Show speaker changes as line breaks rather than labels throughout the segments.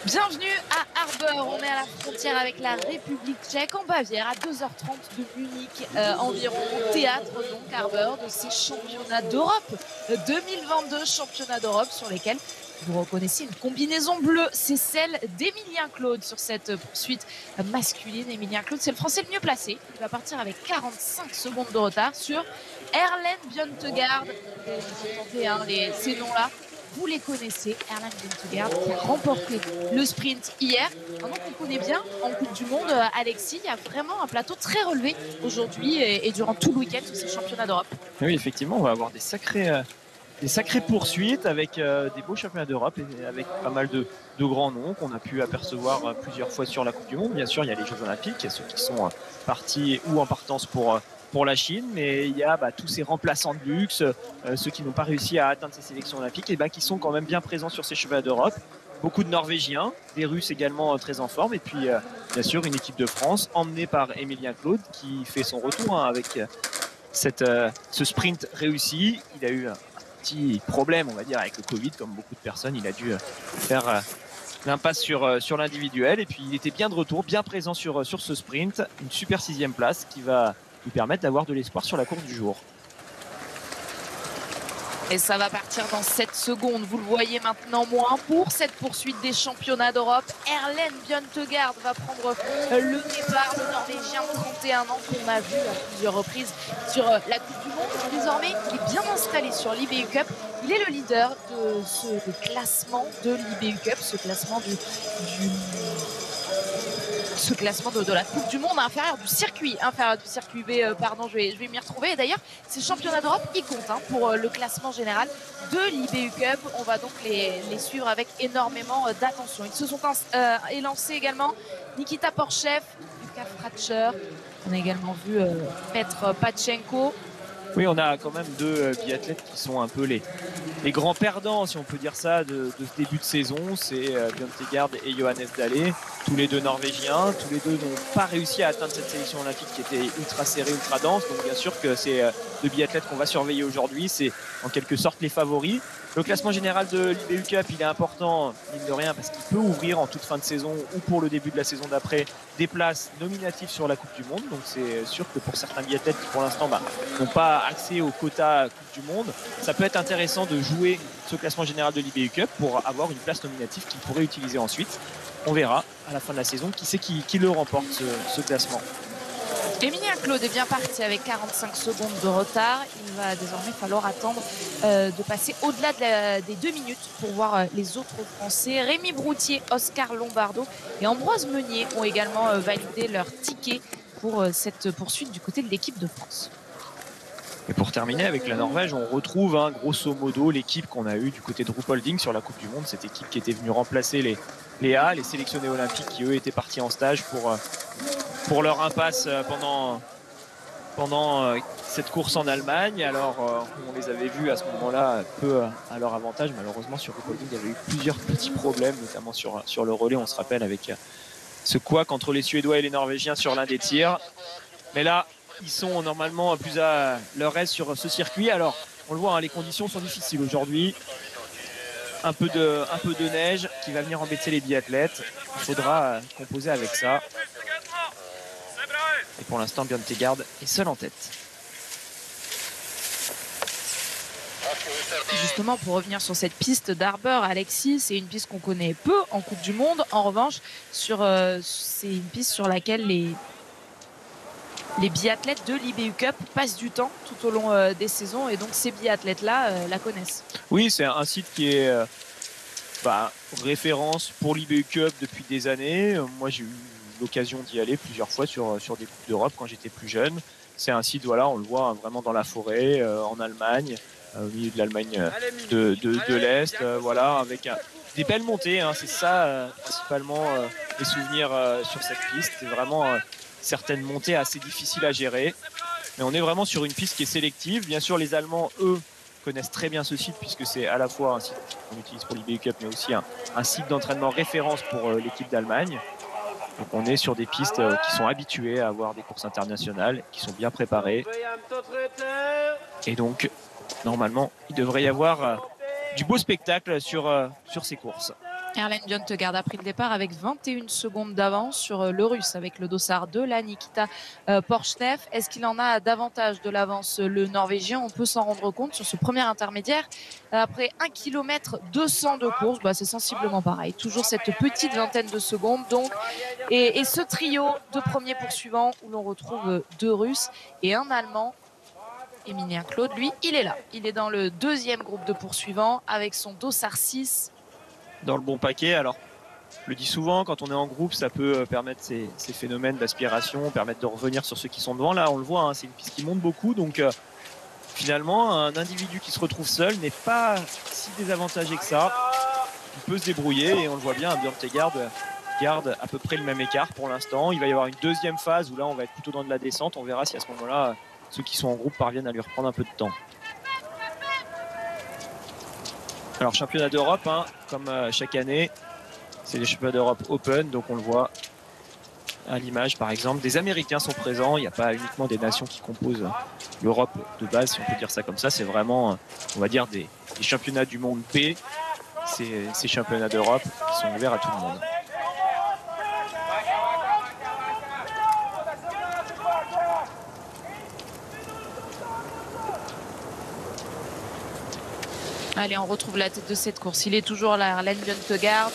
Bienvenue à Harbour, on est à la frontière avec la République tchèque en Bavière, à 2h30 de Munich environ. Théâtre donc Harbour de ces championnats d'Europe 2022, championnats d'Europe sur lesquels vous reconnaissez une combinaison bleue, c'est celle d'Emilien Claude sur cette poursuite masculine. Emilien Claude, c'est le Français le mieux placé, il va partir avec 45 secondes de retard sur Erlen Bjørntegard. Vous entendez ces noms-là, vous les connaissez, Erlen Bjørntegard qui a remporté le sprint hier. Un nom qu'on connaît bien en Coupe du Monde, Alexis. Il y a vraiment un plateau très relevé aujourd'hui et durant tout le week-end sur ces championnats d'Europe.
Oui, effectivement, on va avoir des sacrées poursuites avec des beaux championnats d'Europe et avec pas mal de grands noms qu'on a pu apercevoir plusieurs fois sur la Coupe du Monde. Bien sûr, il y a les Jeux Olympiques, il y a ceux qui sont partis ou en partance pour la Chine, mais il y a tous ces remplaçants de luxe, ceux qui n'ont pas réussi à atteindre ces sélections olympiques, et qui sont quand même bien présents sur ces championnats d'Europe. Beaucoup de Norvégiens, des Russes également très en forme, et puis bien sûr une équipe de France emmenée par Emilien Claude qui fait son retour avec ce sprint réussi. Il a eu un petit problème, on va dire, avec le Covid, comme beaucoup de personnes. Il a dû faire l'impasse sur l'individuel, et puis il était bien de retour, bien présent sur ce sprint. Une super 6e place qui va lui permettre d'avoir de l'espoir sur la course du jour.
Et ça va partir dans 7 secondes, vous le voyez maintenant moins pour cette poursuite des championnats d'Europe. Erlen Bjørntegard va prendre le départ, le Norvégien de 31 ans qu'on a vu à plusieurs reprises sur la Coupe du Monde. Désormais, il est bien installé sur l'IBU Cup. Il est le leader de ce classement de l'IBU Cup, ce classement de la Coupe du Monde inférieur du circuit B, pardon, je vais m'y retrouver. Et d'ailleurs, ces championnats d'Europe, ils comptent pour le classement général de l'IBU Cup. On va donc les suivre avec énormément d'attention. Ils se sont élancés également Nikita Porchev, Luka Fratscher. On a également vu Petr Pachenko.
Oui, on a quand même deux biathlètes qui sont un peu les grands perdants, si on peut dire ça, de ce début de saison. C'est Bjørntegard et Johannes Dahle, tous les deux norvégiens. Tous les deux n'ont pas réussi à atteindre cette sélection olympique qui était ultra serrée, ultra dense. Donc bien sûr que c'est deux biathlètes qu'on va surveiller aujourd'hui. C'est en quelque sorte les favoris. Le classement général de l'IBU Cup, il est important, mine de rien, parce qu'il peut ouvrir en toute fin de saison ou pour le début de la saison d'après des places nominatives sur la Coupe du Monde. Donc c'est sûr que pour certains biathlètes qui pour l'instant n'ont pas accès au quota Coupe du Monde, ça peut être intéressant de jouer ce classement général de l'IBU Cup pour avoir une place nominative qu'ils pourraient utiliser ensuite. On verra à la fin de la saison qui c'est qui le remporte ce classement.
Emilien Claude est bien parti avec 45 secondes de retard. Il va désormais falloir attendre de passer au-delà des 2 minutes pour voir les autres Français. Rémi Broutier, Oscar Lombardo et Ambroise Meunier ont également validé leur ticket pour cette poursuite du côté de l'équipe de France.
Et pour terminer avec la Norvège, on retrouve grosso modo l'équipe qu'on a eue du côté de Ruhpolding sur la Coupe du Monde, cette équipe qui était venue remplacer les sélectionnés olympiques qui eux étaient partis en stage pour leur impasse pendant cette course en Allemagne. Alors on les avait vus à ce moment-là peu à leur avantage. Malheureusement sur Ruhpolding, il y avait eu plusieurs petits problèmes, notamment sur le relais, on se rappelle, avec ce couac entre les Suédois et les Norvégiens sur l'un des tirs. Mais là, ils sont normalement plus à leur aise sur ce circuit. Alors, on le voit, les conditions sont difficiles aujourd'hui. Un peu de neige qui va venir embêter les biathlètes. Il faudra composer avec ça. Et pour l'instant, Bjørntegard est seul en tête.
Justement, pour revenir sur cette piste d'Harbour, Alexis, c'est une piste qu'on connaît peu en Coupe du Monde. En revanche, c'est une piste sur laquelle les biathlètes de l'IBU Cup passent du temps tout au long des saisons, et donc ces biathlètes-là la connaissent.
Oui, c'est un site qui est référence pour l'IBU Cup depuis des années. Moi, j'ai eu l'occasion d'y aller plusieurs fois sur des Coupes d'Europe quand j'étais plus jeune. C'est un site, voilà, on le voit vraiment dans la forêt, en Allemagne, au milieu de l'Allemagne de l'Est, voilà, avec des belles montées. C'est ça, principalement, les souvenirs sur cette piste. C'est vraiment certaines montées assez difficiles à gérer. Mais on est vraiment sur une piste qui est sélective. Bien sûr, les Allemands, eux, connaissent très bien ce site puisque c'est à la fois un site qu'on utilise pour l'IBU Cup, mais aussi un site d'entraînement référence pour l'équipe d'Allemagne. Donc on est sur des pistes qui sont habituées à avoir des courses internationales, qui sont bien préparées. Et donc, normalement, il devrait y avoir du beau spectacle sur ces courses.
Erlen Bjørntegard a pris le départ avec 21 secondes d'avance sur le Russe avec le dossard 2, là Nikita Porchnev. Est-ce qu'il en a davantage de l'avance le Norvégien? On peut s'en rendre compte sur ce premier intermédiaire. Après 1 km 200 de course, c'est sensiblement pareil. Toujours cette petite vingtaine de secondes donc. Et ce trio de premiers poursuivants où l'on retrouve 2 Russes et un Allemand. Emilien Claude, lui, il est là. Il est dans le deuxième groupe de poursuivants avec son dossard 6.
Dans le bon paquet. Alors, je le dis souvent, quand on est en groupe, ça peut permettre ces phénomènes d'aspiration, permettre de revenir sur ceux qui sont devant. Là, on le voit, hein, c'est une piste qui monte beaucoup. Donc, finalement, un individu qui se retrouve seul n'est pas si désavantagé que ça. Il peut se débrouiller et on le voit bien, Bjørntegard garde à peu près le même écart pour l'instant. Il va y avoir une deuxième phase où là, on va être plutôt dans de la descente. On verra si à ce moment-là, ceux qui sont en groupe parviennent à lui reprendre un peu de temps. Alors, championnat d'Europe, hein, comme chaque année, c'est les championnats d'Europe Open, donc on le voit à l'image par exemple. Des Américains sont présents, il n'y a pas uniquement des nations qui composent l'Europe de base, si on peut dire ça comme ça. C'est vraiment, on va dire, des championnats du monde B, ces championnats d'Europe qui sont ouverts à tout le monde.
Allez, on retrouve la tête de cette course. Il est toujours là, Erlen Bjørntegard.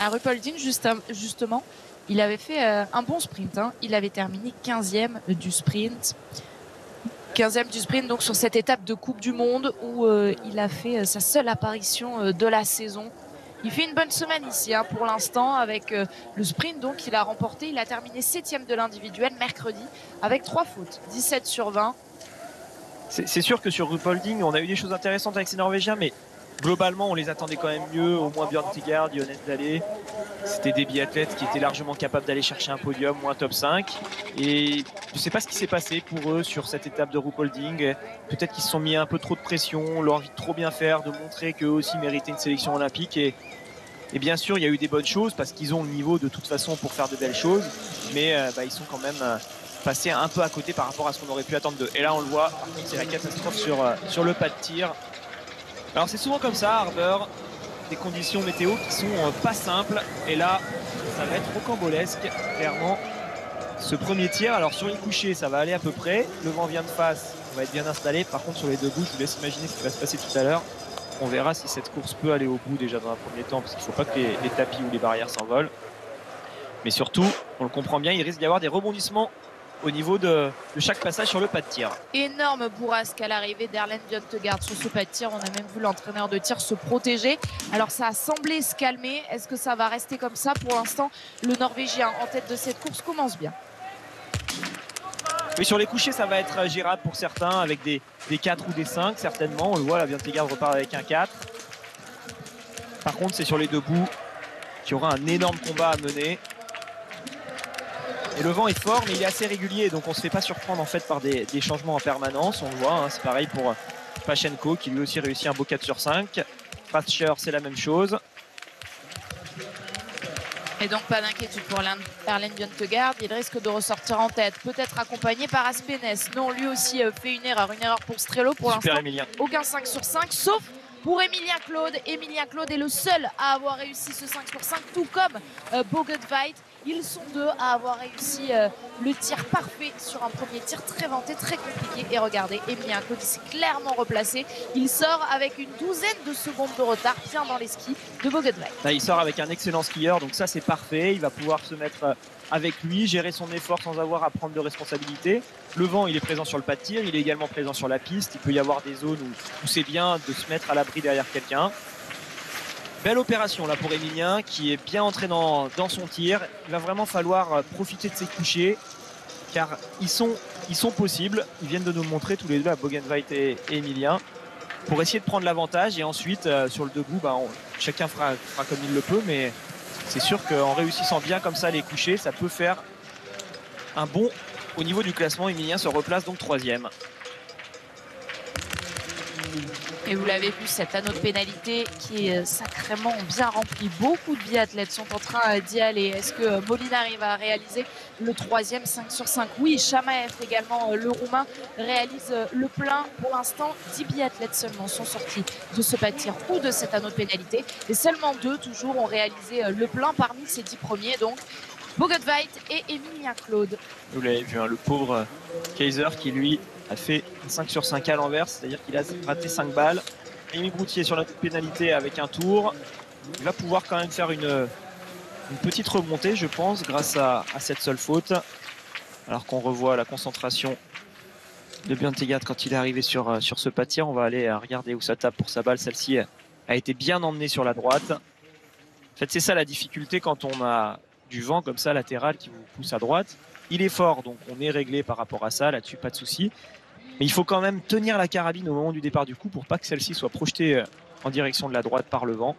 À Ruhpolding, justement, il avait fait un bon sprint. Hein. Il avait terminé 15e du sprint. 15e du sprint, donc sur cette étape de Coupe du Monde où il a fait sa seule apparition de la saison. Il fait une bonne semaine ici hein, pour l'instant avec le sprint. Donc, il a remporté. Il a terminé 7e de l'individuel mercredi avec 3 fautes. 17 sur 20.
C'est sûr que sur Ruhpolding, on a eu des choses intéressantes avec ces Norvégiens, mais globalement, on les attendait quand même mieux. Au moins Bjørntegard, Jonas Dahle, c'était des biathlètes qui étaient largement capables d'aller chercher un podium ou un top 5. Et je ne sais pas ce qui s'est passé pour eux sur cette étape de Ruhpolding. Peut-être qu'ils se sont mis un peu trop de pression, leur envie de trop bien faire, de montrer qu'eux aussi méritaient une sélection olympique. Et bien sûr, il y a eu des bonnes choses parce qu'ils ont le niveau de toute façon pour faire de belles choses. Mais ils sont quand même passés un peu à côté par rapport à ce qu'on aurait pu attendre d'eux. Et là, on le voit, c'est la catastrophe sur le pas de tir. Alors c'est souvent comme ça, Harbour, des conditions météo qui sont pas simples. Et là, ça va être rocambolesque, clairement. Ce premier tir, alors sur les couchers, ça va aller à peu près. Le vent vient de face, on va être bien installé. Par contre, sur les debout, je vous laisse imaginer ce qui va se passer tout à l'heure. On verra si cette course peut aller au bout déjà dans un premier temps, parce qu'il ne faut pas que les tapis ou les barrières s'envolent. Mais surtout, on le comprend bien, il risque d'y avoir des rebondissements au niveau de chaque passage sur le pas de tir.
Énorme bourrasque à l'arrivée d'Erlen Bjørntegard sur ce pas de tir. On a même vu l'entraîneur de tir se protéger. Alors ça a semblé se calmer. Est-ce que ça va rester comme ça? Pour l'instant, le Norvégien en tête de cette course commence bien.
Oui, sur les couchers, ça va être gérable pour certains avec des 4 ou des 5 certainement. On le voit, la Bjørntegard repart avec un 4. Par contre, c'est sur les debout qu'il y aura un énorme combat à mener. Et le vent est fort, mais il est assez régulier, donc on ne se fait pas surprendre en fait par des changements en permanence. On le voit, hein, c'est pareil pour Pachenko qui lui aussi réussit un beau 4 sur 5. Fratscher, c'est la même chose.
Et donc pas d'inquiétude pour Erlen Bjørntegard, il risque de ressortir en tête, peut-être accompagné par Aspenes. Non, lui aussi fait une erreur pour Strello pour l'instant. Aucun 5 sur 5, sauf pour Emilien Claude. Emilien Claude est le seul à avoir réussi ce 5 sur 5, tout comme Boget-Veit. Ils sont 2 à avoir réussi le tir parfait sur un premier tir très vanté, très compliqué. Et regardez, Emilien Claude s'est clairement replacé. Il sort avec une douzaine de secondes de retard, bien dans les skis de Boget-Veit.
Il sort avec un excellent skieur, donc ça c'est parfait. Il va pouvoir se mettre avec lui, gérer son effort sans avoir à prendre de responsabilité. Le vent, il est présent sur le pas de tir, il est également présent sur la piste. Il peut y avoir des zones où c'est bien de se mettre à l'abri derrière quelqu'un. Belle opération là pour Emilien qui est bien entré dans son tir. Il va vraiment falloir profiter de ses couchers car ils sont possibles. Ils viennent de nous le montrer tous les deux, à Boget-Veit et Emilien, pour essayer de prendre l'avantage. Et ensuite sur le debout, chacun fera comme il le peut, mais c'est sûr qu'en réussissant bien comme ça les couchers, ça peut faire un bond au niveau du classement. Emilien se replace donc 3e.
Et Et vous l'avez vu, cet anneau de pénalité qui est sacrément bien rempli. Beaucoup de biathlètes sont en train d'y aller. Est-ce que Molina arrive à réaliser le troisième 5 sur 5? Oui, Chamaev également, le Roumain, réalise le plein. Pour l'instant, 10 biathlètes seulement sont sortis de ce pas de tir ou de cet anneau de pénalité. Et seulement 2 toujours ont réalisé le plein parmi ces 10 premiers. Donc, Bogotveit et Emilien Claude.
Vous l'avez vu, hein, le pauvre Kaiser qui lui a fait un 5 sur 5 à l'envers, c'est-à-dire qu'il a raté 5 balles. Rémi Broutier sur la pénalité avec un tour. Il va pouvoir quand même faire une petite remontée, je pense, grâce à cette seule faute. Alors qu'on revoit la concentration de Björn Tegard quand il est arrivé sur ce pas de tir. On va aller regarder où ça tape pour sa balle. Celle-ci a été bien emmenée sur la droite. En fait, c'est ça la difficulté quand on a du vent comme ça latéral qui vous pousse à droite. Il est fort, donc on est réglé par rapport à ça. Là-dessus, pas de souci. Mais il faut quand même tenir la carabine au moment du départ du coup pour pas que celle-ci soit projetée en direction de la droite par le vent.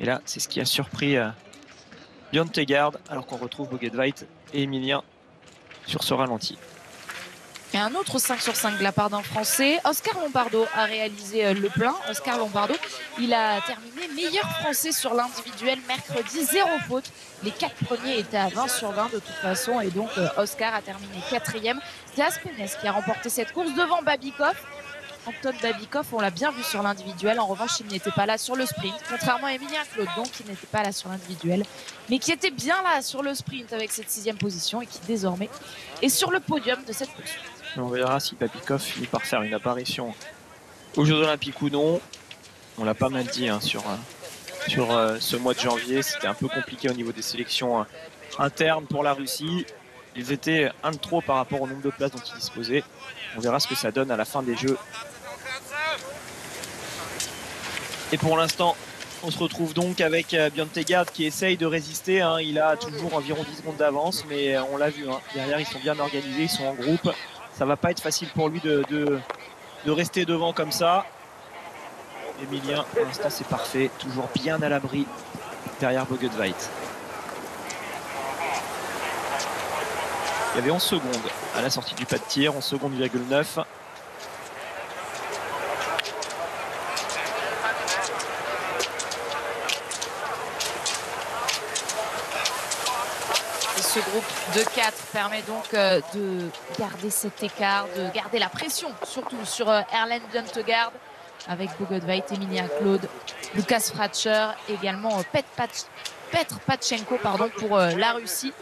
Et là, c'est ce qui a surpris Björn Tegard, alors qu'on retrouve Bogotveit et Emilien sur ce ralenti.
Et un autre 5 sur 5 de la part d'un Français, Oscar Lombardo a réalisé le plein. Oscar Lombardo, il a terminé meilleur Français sur l'individuel mercredi, 0 faute. Les 4 premiers étaient à 20 sur 20 de toute façon et donc Oscar a terminé 4e. C'est Aspenes qui a remporté cette course devant Babikov. Anton Babikov, on l'a bien vu sur l'individuel. En revanche, il n'était pas là sur le sprint, contrairement à Emilien Claude, donc qui n'était pas là sur l'individuel, mais qui était bien là sur le sprint avec cette 6e position et qui désormais est sur le podium de cette course.
On verra si Babikov finit par faire une apparition aux Jeux Olympiques ou non. On l'a pas mal dit hein, sur ce mois de janvier. C'était un peu compliqué au niveau des sélections internes pour la Russie. Ils étaient un de trop par rapport au nombre de places dont ils disposaient. On verra ce que ça donne à la fin des Jeux. Et pour l'instant, on se retrouve donc avec Björn Tegard qui essaye de résister. Hein. Il a toujours environ 10 secondes d'avance, mais on l'a vu. Hein. Derrière, ils sont bien organisés, ils sont en groupe. Ça va pas être facile pour lui de rester devant comme ça. Emilien, pour l'instant, c'est parfait. Toujours bien à l'abri derrière Bogotveit. Il y avait 11 secondes à la sortie du pas de tir, 11 secondes,9.
Ce groupe de 4 permet donc de garder cet écart, de garder la pression, surtout sur Erlen Björn Tegard, avec Bogotveit, Emilien Claude, Lukas Fratscher, également Petr Patchenko pour la Russie.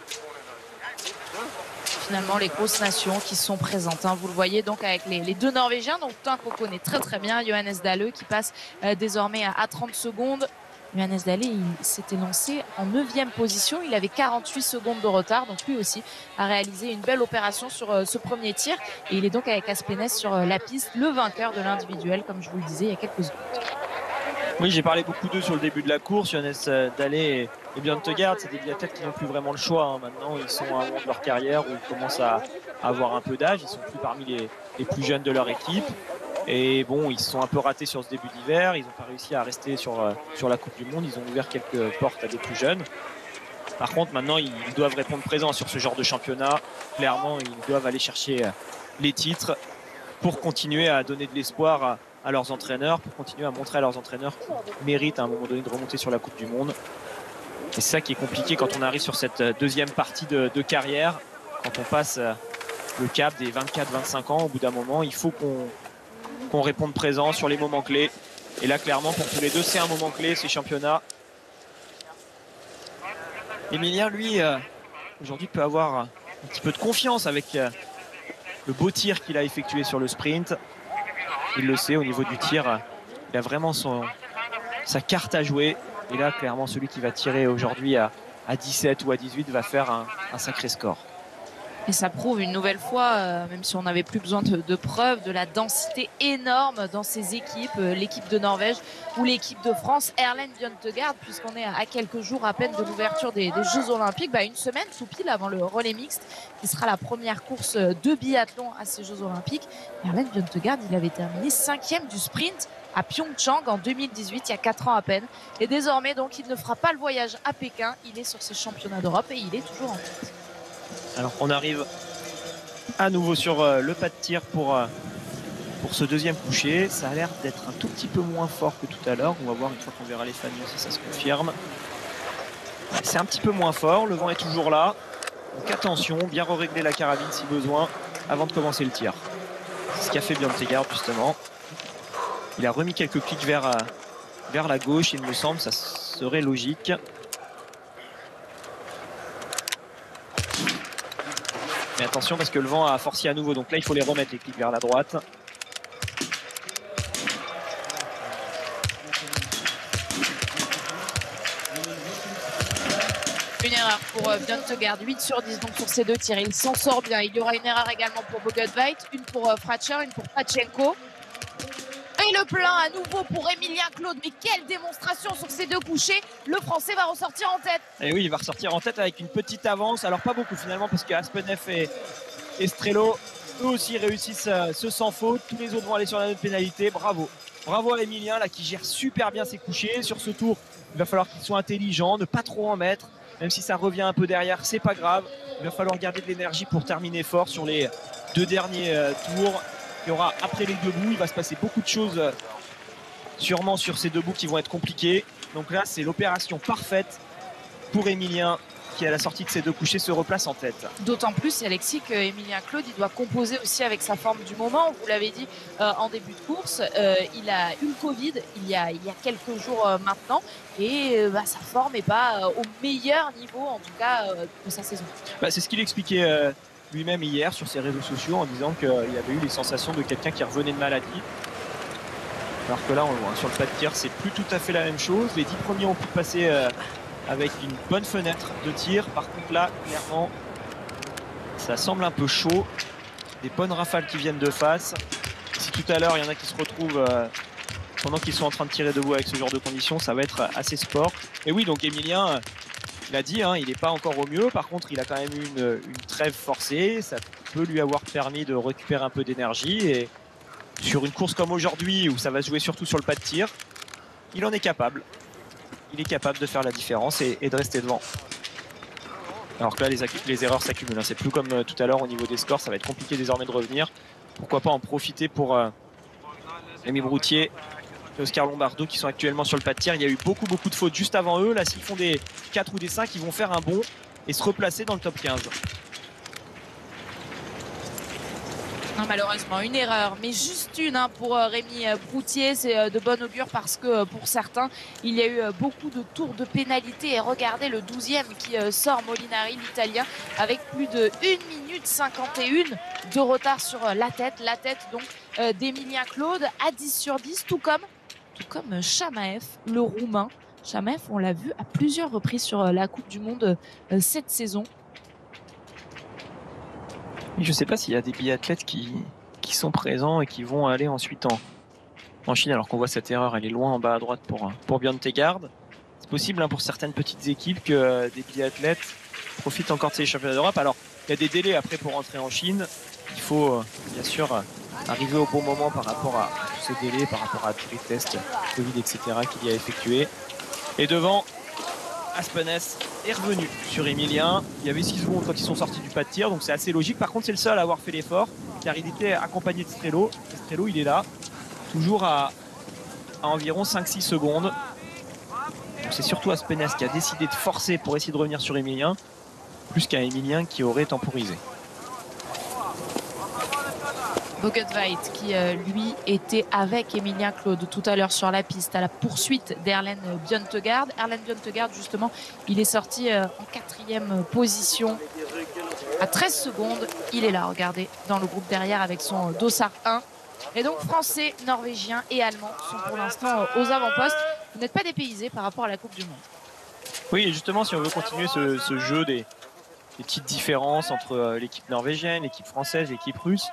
Finalement, les grosses nations qui sont présentes. Hein. Vous le voyez donc avec les 2 Norvégiens, donc un qu'on connaît très très bien, Johannes Dahle, qui passe désormais à 30 secondes. Johannes Dahle, il s'était lancé en 9e position. Il avait 48 secondes de retard. Donc lui aussi a réalisé une belle opération sur ce premier tir. Et il est donc avec Aspenes sur la piste, le vainqueur de l'individuel, comme je vous le disais il y a quelques secondes.
Oui, j'ai parlé beaucoup d'eux sur le début de la course. Johannes Dahle et Björn Tegard, c'est des biathlètes qui n'ont plus vraiment le choix. Hein. Maintenant, ils sont à un moment de leur carrière où ils commencent à avoir un peu d'âge. Ils sont plus parmi les plus jeunes de leur équipe. Et bon, ils se sont un peu ratés sur ce début d'hiver. Ils n'ont pas réussi à rester sur la Coupe du Monde. Ils ont ouvert quelques portes à des plus jeunes. Par contre, maintenant, ils doivent répondre présent sur ce genre de championnat. Clairement, ils doivent aller chercher les titres pour continuer à donner de l'espoir à leurs entraîneurs, pour continuer à montrer à leurs entraîneurs qu'ils méritent à un moment donné de remonter sur la Coupe du Monde. Et c'est ça qui est compliqué quand on arrive sur cette deuxième partie de carrière. Quand on passe le cap des 24-25 ans, au bout d'un moment, il faut qu'on réponde présent sur les moments clés. Et là, clairement, pour tous les deux, c'est un moment clé, ces championnats. Emilien, lui, aujourd'hui, peut avoir un petit peu de confiance avec le beau tir qu'il a effectué sur le sprint. Il le sait, au niveau du tir, il a vraiment sa carte à jouer. Et là, clairement, celui qui va tirer aujourd'hui à 17 ou à 18 va faire un sacré score.
Et ça prouve une nouvelle fois, même si on n'avait plus besoin de preuves, de la densité énorme dans ces équipes, l'équipe de Norvège ou l'équipe de France, Erlen Björn Tegard, puisqu'on est à quelques jours à peine de l'ouverture des Jeux Olympiques, une semaine tout pile avant le relais mixte, qui sera la première course de biathlon à ces Jeux Olympiques. Erlen Björn Tegard, il avait terminé 5e du sprint à Pyeongchang en 2018, il y a 4 ans à peine. Et désormais, donc, il ne fera pas le voyage à Pékin. Il est sur ces championnats d'Europe et il est toujours en tête.
Alors on arrive à nouveau sur le pas de tir pour pour ce deuxième coucher. Ça a l'air d'être un tout petit peu moins fort que tout à l'heure. On va voir une fois qu'on verra les familles si ça se confirme. C'est un petit peu moins fort, le vent est toujours là. Donc attention, bien régler la carabine si besoin avant de commencer le tir. C'est ce qu'a fait Björn Tegard justement. Il a remis quelques clics vers la gauche, il me semble, ça serait logique. Mais attention parce que le vent a forcé à nouveau, donc là il faut les remettre les clics vers la droite.
Une erreur pour Björn Tegard, 8 sur 10 donc sur ces deux tirs. Il s'en sort bien. Il y aura une erreur également pour Bogotveit, une pour Fratscher, une pour Pachenko. Et le plein à nouveau pour Emilien Claude. Mais quelle démonstration sur ces deux couchers. Le Français va ressortir en tête.
Et oui, il va ressortir en tête avec une petite avance. Alors pas beaucoup finalement parce qu'Aspenef et Strelo, eux aussi réussissent ce sans faute. Tous les autres vont aller sur la note pénalité. Bravo. Bravo à Emilien là qui gère super bien ses couchers. Sur ce tour, il va falloir qu'il soit intelligent, ne pas trop en mettre. Même si ça revient un peu derrière, c'est pas grave. Il va falloir garder de l'énergie pour terminer fort sur les deux derniers tours. Il y aura après les deux bouts, il va se passer beaucoup de choses sûrement sur ces deux bouts qui vont être compliqués. Donc là, c'est l'opération parfaite pour Emilien qui, à la sortie de ces deux couchers, se replace en tête.
D'autant plus, Alexis, que Emilien Claude, il doit composer aussi avec sa forme du moment. Vous l'avez dit en début de course, il a eu le Covid il y a quelques jours maintenant. Et sa forme n'est pas au meilleur niveau, en tout cas, de sa saison.
C'est ce qu'il expliquait lui-même hier sur ses réseaux sociaux en disant qu'il avait eu les sensations de quelqu'un qui revenait de maladie. Alors que là, on le voit, sur le pas de tir, c'est plus tout à fait la même chose. Les 10 premiers ont pu passer avec une bonne fenêtre de tir. Par contre là, clairement, ça semble un peu chaud. Des bonnes rafales qui viennent de face. Si tout à l'heure, il y en a qui se retrouvent pendant qu'ils sont en train de tirer debout avec ce genre de conditions, ça va être assez sport. Et oui, donc Emilien, il a dit, hein, il n'est pas encore au mieux. Par contre, il a quand même eu une trêve forcée. Ça peut lui avoir permis de récupérer un peu d'énergie. Et sur une course comme aujourd'hui, où ça va se jouer surtout sur le pas de tir, il en est capable. Il est capable de faire la différence et de rester devant. Alors que là, les erreurs s'accumulent. C'est plus comme tout à l'heure au niveau des scores. Ça va être compliqué désormais de revenir. Pourquoi pas en profiter pour Rémi Broutier et Oscar Lombardo qui sont actuellement sur le pas de tir. Il y a eu beaucoup de fautes juste avant eux. Là, s'ils font des 4 ou des 5, ils vont faire un bond et se replacer dans le top 15.
Non, malheureusement, une erreur, mais juste une pour Rémi Broutier. C'est de bon augure parce que pour certains, il y a eu beaucoup de tours de pénalité. Et regardez le 12e qui sort, Molinari, l'Italien, avec plus de 1 minute 51 de retard sur la tête. La tête donc d'Emilien Claude à 10 sur 10, tout comme Chamaev, le Roumain. Chamaev, on l'a vu à plusieurs reprises sur la Coupe du Monde cette saison.
Je ne sais pas s'il y a des biathlètes qui sont présents et qui vont aller ensuite en Chine, alors qu'on voit cette erreur, elle est loin en bas à droite pour Björn Tegard. C'est possible pour certaines petites équipes que des biathlètes profitent encore de ces championnats d'Europe. Alors, il y a des délais après pour entrer en Chine. Il faut bien sûr arriver au bon moment par rapport à tous ces délais, par rapport à tous les tests Covid, etc. qu'il y a effectués. Et devant, Aspenef est revenu sur Emilien. Il y avait 6 secondes quand ils sont sortis du pas de tir, donc c'est assez logique. Par contre, c'est le seul à avoir fait l'effort, car il était accompagné de Strelo. Et Strelo, il est là, toujours à environ 5-6 secondes. C'est surtout Aspenef qui a décidé de forcer pour essayer de revenir sur Emilien, plus qu'un Emilien qui aurait temporisé.
Bogotveit qui lui était avec Emilien Claude tout à l'heure sur la piste à la poursuite d'Erlen Björn Tegard. Erlen Björn Tegard, justement, il est sorti en 4e position à 13 secondes. Il est là, regardez, dans le groupe derrière avec son dossard 1. Et donc Français, Norvégiens et Allemands sont pour l'instant aux avant-postes. Vous n'êtes pas dépaysés par rapport à la Coupe du Monde.
Oui, et justement, si on veut continuer ce jeu des petites différences entre l'équipe norvégienne, l'équipe française, l'équipe russe,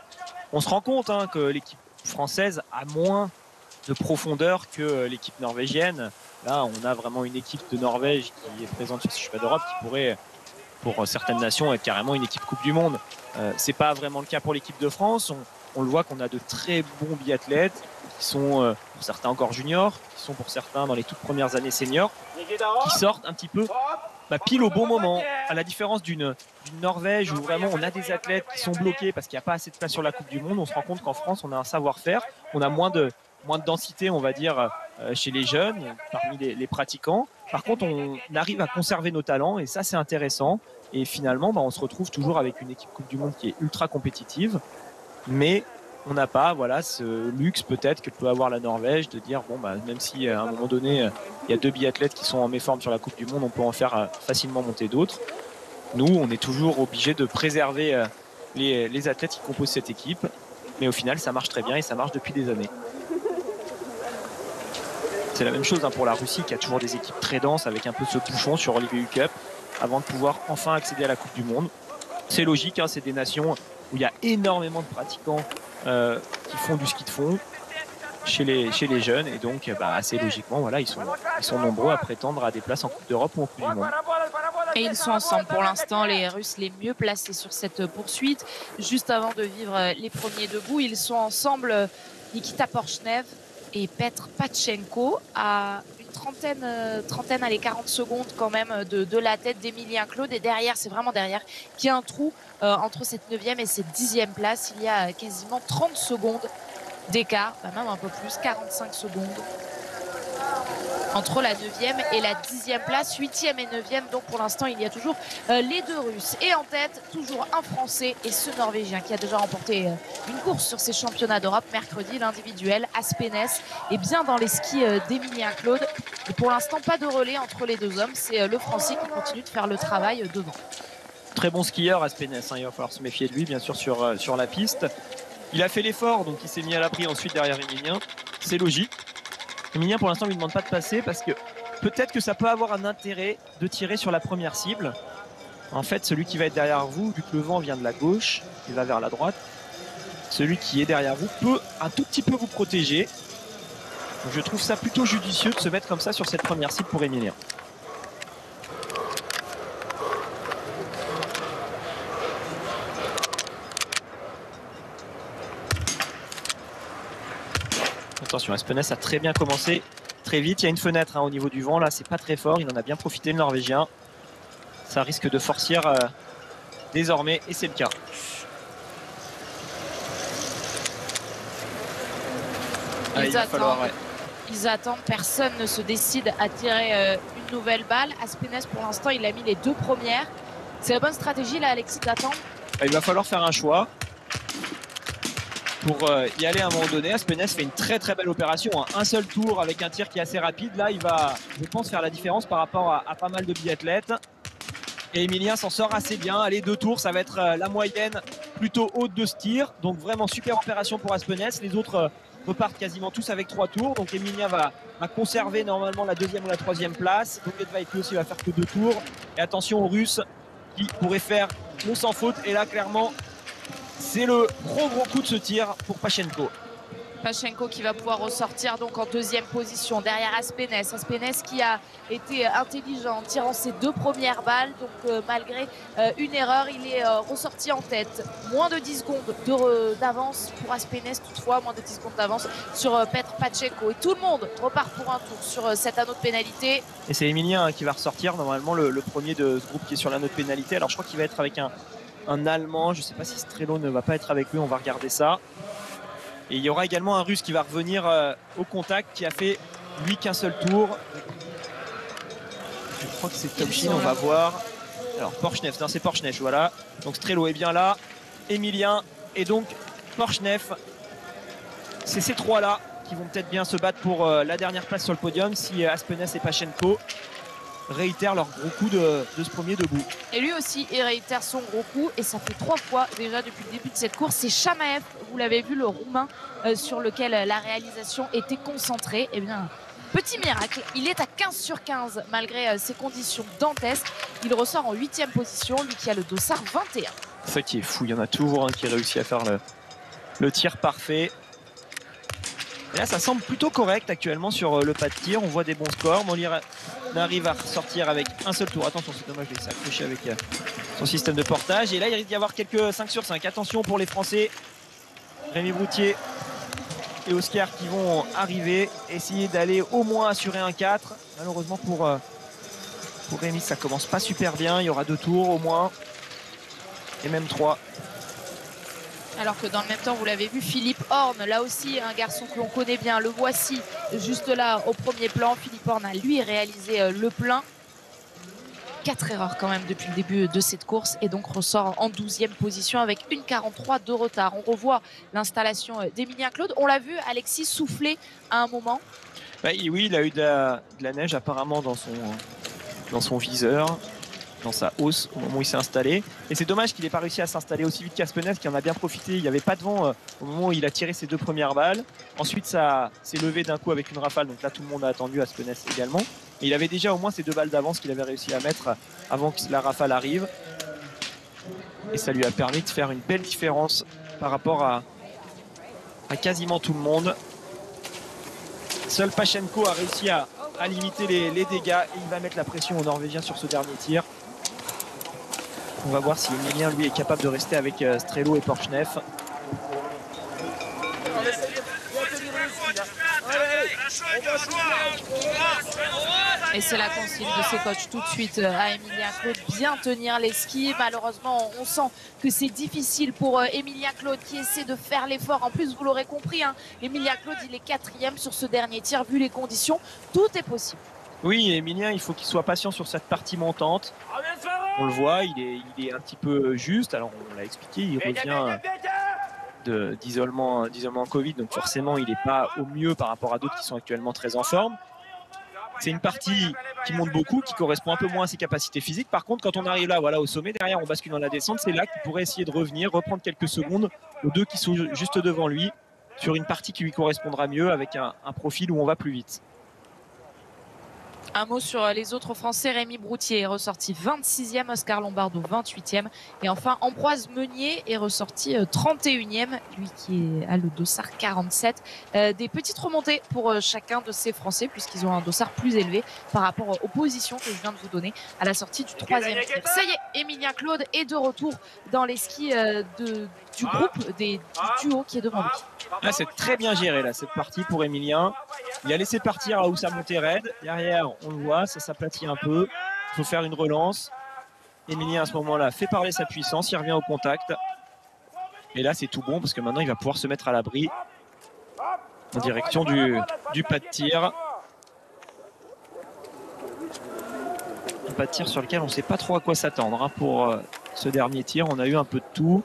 on se rend compte que l'équipe française a moins de profondeur que l'équipe norvégienne. Là, on a vraiment une équipe de Norvège qui est présente sur ce championnat d'Europe qui pourrait, pour certaines nations, être carrément une équipe Coupe du Monde. C'est pas vraiment le cas pour l'équipe de France. On le voit qu'on a de très bons biathlètes qui sont pour certains encore juniors, qui sont pour certains dans les toutes premières années seniors, qui sortent un petit peu pile au bon moment, à la différence d'une Norvège où vraiment on a des athlètes qui sont bloqués parce qu'il n'y a pas assez de place sur la Coupe du Monde. On se rend compte qu'en France, on a un savoir-faire, on a moins de densité, on va dire, chez les jeunes, parmi les pratiquants. Par contre, on arrive à conserver nos talents et ça, c'est intéressant. Et finalement, on se retrouve toujours avec une équipe Coupe du Monde qui est ultra compétitive, mais on n'a pas ce luxe peut-être que peut avoir la Norvège de dire même si à un moment donné il y a 2 biathlètes qui sont en méforme sur la Coupe du Monde, on peut en faire facilement monter d'autres. Nous, on est toujours obligé de préserver les athlètes qui composent cette équipe, mais au final ça marche très bien et ça marche depuis des années. C'est la même chose pour la Russie qui a toujours des équipes très denses avec un peu ce bouchon sur Olivier Cup avant de pouvoir enfin accéder à la Coupe du Monde. C'est logique, c'est des nations où il y a énormément de pratiquants qui font du ski de fond chez les jeunes et donc assez logiquement ils sont nombreux à prétendre à des places en Coupe d'Europe ou en Coupe du Monde.
Et ils sont ensemble pour l'instant, les Russes les mieux placés sur cette poursuite. Juste avant de vivre les premiers debout, ils sont ensemble, Nikita Porchnev et Petr Patchenko, à une trentaine, allez 40 secondes quand même de la tête d'Emilien Claude. Et derrière, c'est vraiment derrière, qu'il y a un trou entre cette 9e et cette 10e place. Il y a quasiment 30 secondes d'écart, même un peu plus, 45 secondes entre la 9e et la 10e place, 8e et 9e. Donc pour l'instant, il y a toujours les 2 Russes. Et en tête, toujours un Français et ce Norvégien qui a déjà remporté une course sur ces championnats d'Europe mercredi, l'individuel, Aspenes, et bien dans les skis d'Emilien Claude. Et pour l'instant, pas de relais entre les 2 hommes. C'est le Français qui continue de faire le travail devant.
Très bon skieur, Aspenes, il va falloir se méfier de lui, bien sûr, sur la piste. Il a fait l'effort, donc il s'est mis à l'abri ensuite derrière Emilien. C'est logique. Emilien, pour l'instant, ne lui demande pas de passer parce que peut-être que ça peut avoir un intérêt de tirer sur la première cible. En fait, celui qui va être derrière vous, vu que le vent vient de la gauche, il va vers la droite, celui qui est derrière vous peut un tout petit peu vous protéger. Donc, je trouve ça plutôt judicieux de se mettre comme ça sur cette première cible pour Emilien. Attention, Aspenes a très bien commencé, très vite. Il y a une fenêtre au niveau du vent. Là, c'est pas très fort. Il en a bien profité, le Norvégien. Ça risque de forcier désormais, et c'est le cas.
Ils attendent. Personne ne se décide à tirer une nouvelle balle. Aspenes, pour l'instant, il a mis les 2 premières. C'est la bonne stratégie, là, Alexis, d'attendre.
Il va falloir faire un choix pour y aller à un moment donné. Aspenes fait une très très belle opération, un seul tour avec un tir qui est assez rapide. Là, il va, je pense, faire la différence par rapport à pas mal de biathlètes. Et Emilien s'en sort assez bien. Allez, 2 tours, ça va être la moyenne plutôt haute de ce tir. Donc vraiment super opération pour Aspenes. Les autres repartent quasiment tous avec 3 tours. Donc Emilien va conserver normalement la 2e ou la 3e place. Donc Edvait lui aussi va faire que 2 tours. Et attention aux Russes qui pourraient faire le sans faute. Et là, clairement, c'est le gros coup de ce tir pour Patchenko.
Patchenko qui va pouvoir ressortir donc en 2e position derrière Aspenes. Aspenes qui a été intelligent en tirant ses 2 premières balles. Donc malgré une erreur, il est ressorti en tête. Moins de 10 secondes d'avance pour Aspenes, toutefois moins de 10 secondes d'avance sur Petr Patchenko. Et tout le monde repart pour un tour sur cet anneau de pénalité.
Et c'est Emilien qui va ressortir normalement le premier de ce groupe qui est sur l'anneau de pénalité. Alors je crois qu'il va être avec un Allemand. Je ne sais pas si Strelo ne va pas être avec lui. On va regarder ça. Et il y aura également un Russe qui va revenir au contact, qui a fait lui qu'un seul tour. Je crois que c'est Tomchin, on va voir. Alors Porchnev, non c'est Porchnev, voilà. Donc Strelo est bien là, Emilien et donc Porchnev. C'est ces 3 là qui vont peut-être bien se battre pour la dernière place sur le podium si Aspenes et Patchenko réitèrent leur gros coup de ce premier debout.
Et lui aussi, il réitère son gros coup. Et ça fait 3 fois déjà depuis le début de cette course. C'est Chamaev, vous l'avez vu, le Roumain sur lequel la réalisation était concentrée. Eh bien, petit miracle, il est à 15 sur 15 malgré ces conditions dantesques. Il ressort en 8e position, lui qui a le dossard 21.
C'est ça qui est fou, il y en a toujours un qui réussit à faire le tir parfait. Et là, ça semble plutôt correct actuellement sur le pas de tir. On voit des bons scores. Mollier arrive à ressortir avec un seul tour. Attention, c'est dommage, il s'est accroché avec son système de portage. Et là, il risque d'y avoir quelques 5 sur 5. Attention pour les Français. Rémi Broutier et Oscar qui vont arriver. Essayer d'aller au moins assurer un 4. Malheureusement pour Pour Rémi, ça commence pas super bien. Il y aura 2 tours au moins. Et même 3.
Alors que dans le même temps, vous l'avez vu, Philippe Horn, là aussi un garçon que l'on connaît bien, le voici juste là au premier plan. Philippe Horn a lui réalisé le plein. 4 erreurs quand même depuis le début de cette course et donc ressort en 12e position avec 1,43 de retard. On revoit l'installation d'Emilien Claude. On l'a vu, Alexis, souffler à un moment.
Bah, oui, il a eu de la neige apparemment dans son viseur, dans sa hausse au moment où il s'est installé. Et c'est dommage qu'il n'ait pas réussi à s'installer aussi vite qu'Aspenez, qui en a bien profité. Il n'y avait pas de vent au moment où il a tiré ses 2 premières balles. Ensuite, ça s'est levé d'un coup avec une rafale. Donc là, tout le monde a attendu, Aspenez également. Et il avait déjà au moins ses 2 balles d'avance qu'il avait réussi à mettre avant que la rafale arrive. Et ça lui a permis de faire une belle différence par rapport à quasiment tout le monde. Seul Pachenko a réussi à limiter les dégâts et il va mettre la pression aux Norvégiens sur ce dernier tir. On va voir si Emilien lui est capable de rester avec Strelo et Porchneff.
Et c'est la consigne de ses coachs tout de suite à Emilien Claude, bien tenir les skis. Malheureusement, on sent que c'est difficile pour Emilien Claude qui essaie de faire l'effort. En plus, vous l'aurez compris, hein, Emilien Claude, il est 4e sur ce dernier tir. Vu les conditions, tout est possible.
Oui, Emilien, il faut qu'il soit patient sur cette partie montante. On le voit, il est un petit peu juste. Alors, on l'a expliqué, il revient d'isolement Covid, donc forcément, il n'est pas au mieux par rapport à d'autres qui sont actuellement très en forme. C'est une partie qui monte beaucoup, qui correspond un peu moins à ses capacités physiques. Par contre, quand on arrive là, voilà, au sommet, derrière, on bascule dans la descente. C'est là qu'il pourrait essayer de revenir, reprendre quelques secondes aux 2 qui sont juste devant lui, sur une partie qui lui correspondra mieux, avec un profil où on va plus vite.
Un mot sur les autres Français. Rémi Broutier est ressorti 26e, Oscar Lombardo 28e. Et enfin, Ambroise Meunier est ressorti 31e, lui qui a le dossard 47. Des petites remontées pour chacun de ces Français, puisqu'ils ont un dossard plus élevé par rapport aux positions que je viens de vous donner à la sortie du 3e tir. Ça y est, Emilien Claude est de retour dans les skis du groupe, du duo qui est devant lui.
Là, c'est très bien géré, là, cette partie pour Emilien. Il a laissé partir là où ça montait raide. Derrière, on le voit, ça s'aplatit un peu. Il faut faire une relance. Emilien, à ce moment-là, fait parler sa puissance. Il revient au contact. Et là, c'est tout bon parce que maintenant, il va pouvoir se mettre à l'abri en direction du pas de tir. Un pas de tir sur lequel on ne sait pas trop à quoi s'attendre hein, pour ce dernier tir. On a eu un peu de tout.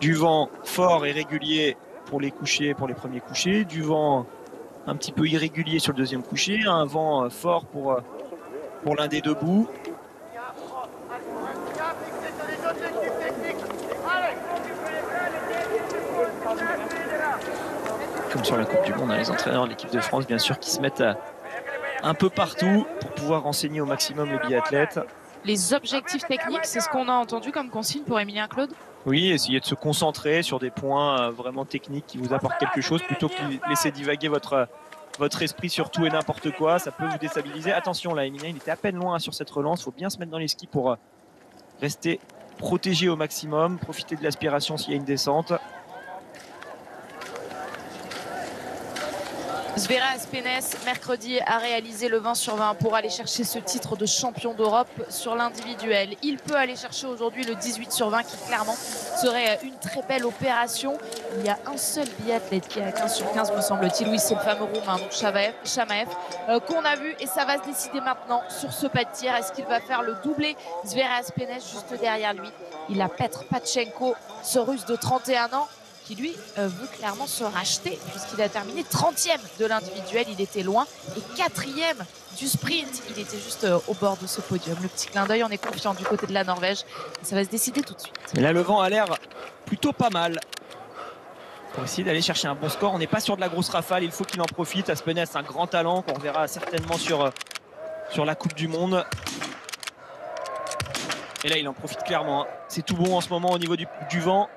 Du vent fort et régulier pour les couchers, pour les premiers couchers. Du vent un petit peu irrégulier sur le deuxième coucher. Un vent fort pour l'un des 2 bouts. Comme sur la Coupe du Monde, hein, les entraîneurs de l'équipe de France, bien sûr, qui se mettent un peu partout pour pouvoir renseigner au maximum les biathlètes.
Les objectifs techniques, c'est ce qu'on a entendu comme consigne pour Emilien Claude?
Oui, essayer de se concentrer sur des points vraiment techniques qui vous apportent quelque chose plutôt que de laisser divaguer votre esprit sur tout et n'importe quoi. Ça peut vous déstabiliser. Attention, là, Emilien, il était à peine loin sur cette relance. Il faut bien se mettre dans les skis pour rester protégé au maximum, profiter de l'aspiration s'il y a une descente.
Sverre Aspenez, mercredi, a réalisé le 20 sur 20 pour aller chercher ce titre de champion d'Europe sur l'individuel. Il peut aller chercher aujourd'hui le 18 sur 20 qui clairement serait une très belle opération. Il y a un seul biathlète qui est à 15 sur 15 me semble-t-il. Oui, c'est le fameux roumain, donc Chamaev, qu'on a vu et ça va se décider maintenant sur ce pas de tir. Est-ce qu'il va faire le doublé? Sverre Aspenez juste derrière lui. Il a Petr Pachenko, ce russe de 31 ans. Qui lui veut clairement se racheter puisqu'il a terminé 30e de l'individuel, il était loin, et 4e du sprint, il était juste au bord de ce podium. Le petit clin d'œil, on est confiant du côté de la Norvège et ça va se décider tout de suite.
Mais là le vent a l'air plutôt pas mal pour essayer d'aller chercher un bon score. On n'est pas sur de la grosse rafale, il faut qu'il en profite. Aspenez, un grand talent qu'on verra certainement sur la Coupe du Monde. Et là il en profite clairement, hein. C'est tout bon en ce moment au niveau du vent.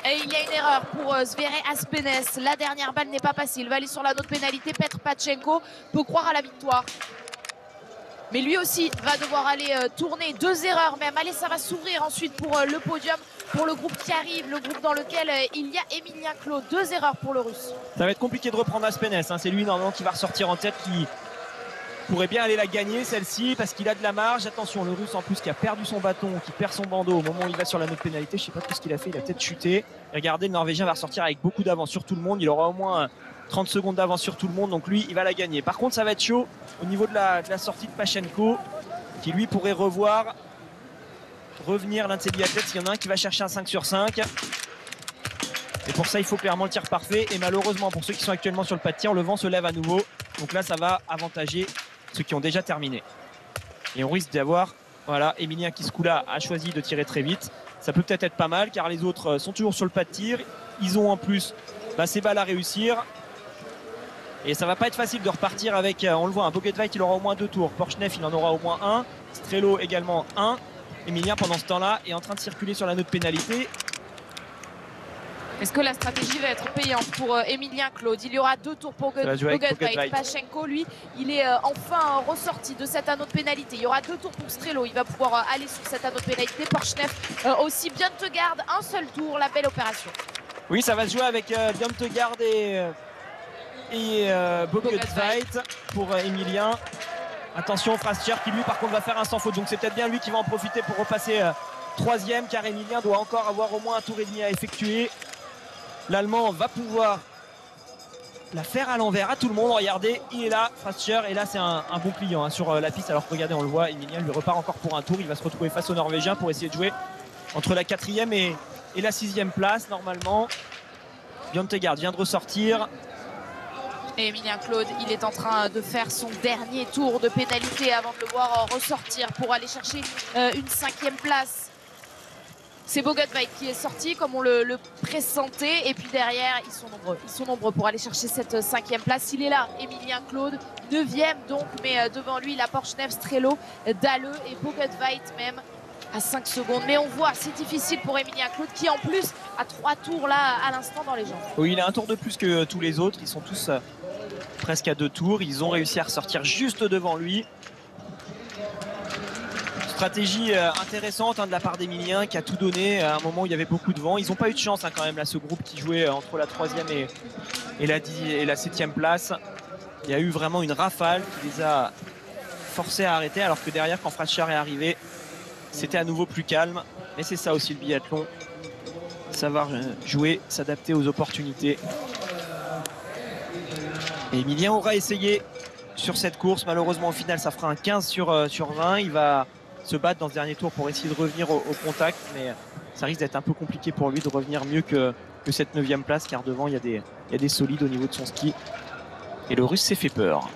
Et il y a une erreur pour Sverre Aspenez. La dernière balle n'est pas passée. Il va aller sur la note pénalité. Petr Pachenko peut croire à la victoire. Mais lui aussi va devoir aller tourner. 2 erreurs même. Allez, ça va s'ouvrir ensuite pour le podium, pour le groupe qui arrive, le groupe dans lequel il y a Emilien Claude. 2 erreurs pour le Russe.
Ça va être compliqué de reprendre Aspenez, hein. C'est lui normalement qui va ressortir en tête, pourrait bien aller la gagner celle-ci parce qu'il a de la marge. Attention, le Russe en plus qui a perdu son bâton, qui perd son bandeau au moment où il va sur la note pénalité. Je ne sais pas tout ce qu'il a fait, il a peut-être chuté. Et regardez, le Norvégien va ressortir avec beaucoup d'avance sur tout le monde. Il aura au moins 30 secondes d'avance sur tout le monde, donc lui il va la gagner. Par contre ça va être chaud au niveau de la sortie de Pachenko, qui lui pourrait revenir l'un de ses biathlètes s'il y en a un qui va chercher un 5 sur 5. Et pour ça il faut clairement le tir parfait, et malheureusement pour ceux qui sont actuellement sur le pas de tir, le vent se lève à nouveau, donc là ça va avantager ceux qui ont déjà terminé. Et on risque d'avoir, voilà, Emilien Kiskula a choisi de tirer très vite. Ça peut peut-être être pas mal car les autres sont toujours sur le pas de tir. Ils ont en plus ces balles à réussir. Et ça va pas être facile de repartir avec, on le voit, un Boget-White il aura au moins 2 tours. Porchneff il en aura au moins 1. Strello également 1. Emilien pendant ce temps-là est en train de circuler sur la note pénalité.
Est-ce que la stratégie va être payante pour Emilien Claude? Il y aura 2 tours pour Boget-White. Pachenko, lui, il est enfin ressorti de cet anneau de pénalité. Il y aura 2 tours pour Strello. Il va pouvoir aller sur cet anneau de pénalité. Porchneff aussi. Bjørntegard, un seul tour. La belle opération.
Oui, ça va se jouer avec Bjørntegard et Boget-White pour Emilien. Attention, Frascher qui lui par contre va faire un sans faute. Donc c'est peut-être bien lui qui va en profiter pour repasser 3e, car Emilien doit encore avoir au moins un tour et demi à effectuer. L'Allemand va pouvoir la faire à l'envers à tout le monde. Regardez, il est là, Frascher, et là c'est un bon client sur la piste. Alors que regardez, on le voit, Emilien lui repart encore pour un tour. Il va se retrouver face au Norvégien pour essayer de jouer entre la 4e et la 6e place normalement. Bjørntegard vient de ressortir.
Et Emilien Claude, il est en train de faire son dernier tour de pénalité avant de le voir ressortir pour aller chercher une 5e place. C'est Boget-White qui est sorti comme on le pressentait, et puis derrière ils sont nombreux pour aller chercher cette 5e place. Il est là, Emilien Claude, 9e donc, mais devant lui la Porchneff, Strello, Dalleux et Boget-White même à 5 secondes. Mais on voit, c'est difficile pour Emilien Claude qui en plus a 3 tours là à l'instant dans les jambes.
Oui, il a un tour de plus que tous les autres. Ils sont tous presque à 2 tours. Ils ont réussi à ressortir juste devant lui. Stratégie intéressante de la part d'Emilien qui a tout donné à un moment où il y avait beaucoup de vent. Ils n'ont pas eu de chance quand même là, ce groupe qui jouait entre la 3e et la 7e place. Il y a eu vraiment une rafale qui les a forcés à arrêter, alors que derrière, quand Frascher est arrivé, c'était à nouveau plus calme. Mais c'est ça aussi le biathlon, savoir jouer, s'adapter aux opportunités. Et Emilien aura essayé sur cette course. Malheureusement au final ça fera un 15 sur 20. Il va se battre dans ce dernier tour pour essayer de revenir au contact, mais ça risque d'être un peu compliqué pour lui de revenir mieux que cette 9e place, car devant il y a des solides au niveau de son ski, et le Russe s'est fait peur.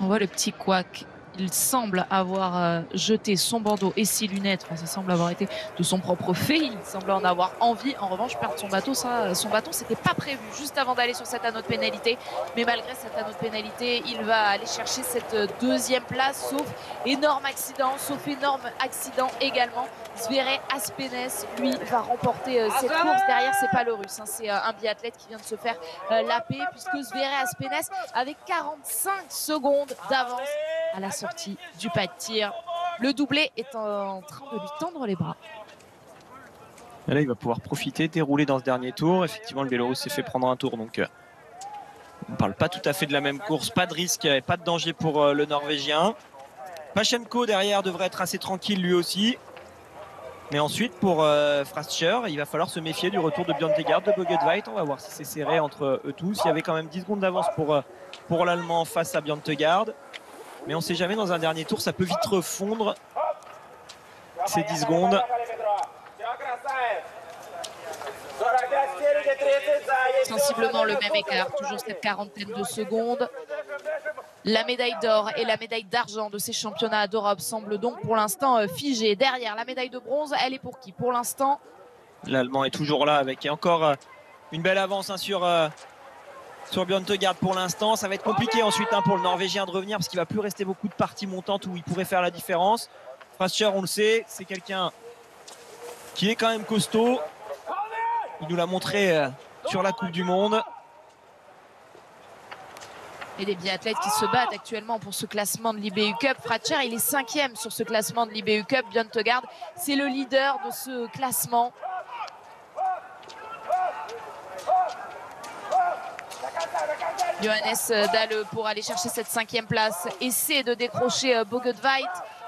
On voit le petit couac. Il semble avoir jeté son bandeau et ses lunettes. Enfin, ça semble avoir été de son propre fait. Il semble en avoir envie. En revanche, perdre son bâton, c'était pas prévu juste avant d'aller sur cet anneau de pénalité. Mais malgré cet anneau de pénalité, il va aller chercher cette 2e place, sauf énorme accident également. Sverre Aspenes, lui, va remporter cette course. Derrière, c'est pas le Russe, c'est un biathlète qui vient de se faire laper, puisque Sverre Aspenes avait 45 secondes d'avance à la sortie du pas de tir. Le doublé est en train de lui tendre les bras.
Et là, il va pouvoir profiter, dérouler dans ce dernier tour. Effectivement, le Bélorusse s'est fait prendre un tour, donc on ne parle pas tout à fait de la même course. Pas de risque et pas de danger pour le Norvégien. Pachenko derrière devrait être assez tranquille lui aussi. Mais ensuite, pour Frascher, il va falloir se méfier du retour de Bjørntegard, de Boget-White. On va voir si c'est serré entre eux tous. Il y avait quand même 10 secondes d'avance pour l'Allemand face à Bjørntegard. Mais on ne sait jamais, dans un dernier tour, ça peut vite refondre ces 10 secondes.
Sensiblement le même écart, toujours cette quarantaine de secondes. La médaille d'or et la médaille d'argent de ces championnats d'Europe semblent donc pour l'instant figées. Derrière, la médaille de bronze, elle est pour qui? Pour l'instant,
l'Allemand est toujours là avec encore une belle avance sur Bjørntegard pour l'instant. Ça va être compliqué ensuite pour le Norvégien de revenir, parce qu'il ne va plus rester beaucoup de parties montantes où il pourrait faire la différence. Frascher, on le sait, c'est quelqu'un qui est quand même costaud. Il nous l'a montré sur la Coupe du Monde.
Et des biathlètes qui se battent actuellement pour ce classement de l'IBU Cup. Frascher, il est 5e sur ce classement de l'IBU Cup. Bjørntegard, c'est le leader de ce classement. Johannes Dalle pour aller chercher cette 5e place. Essaie de décrocher Bogotveit.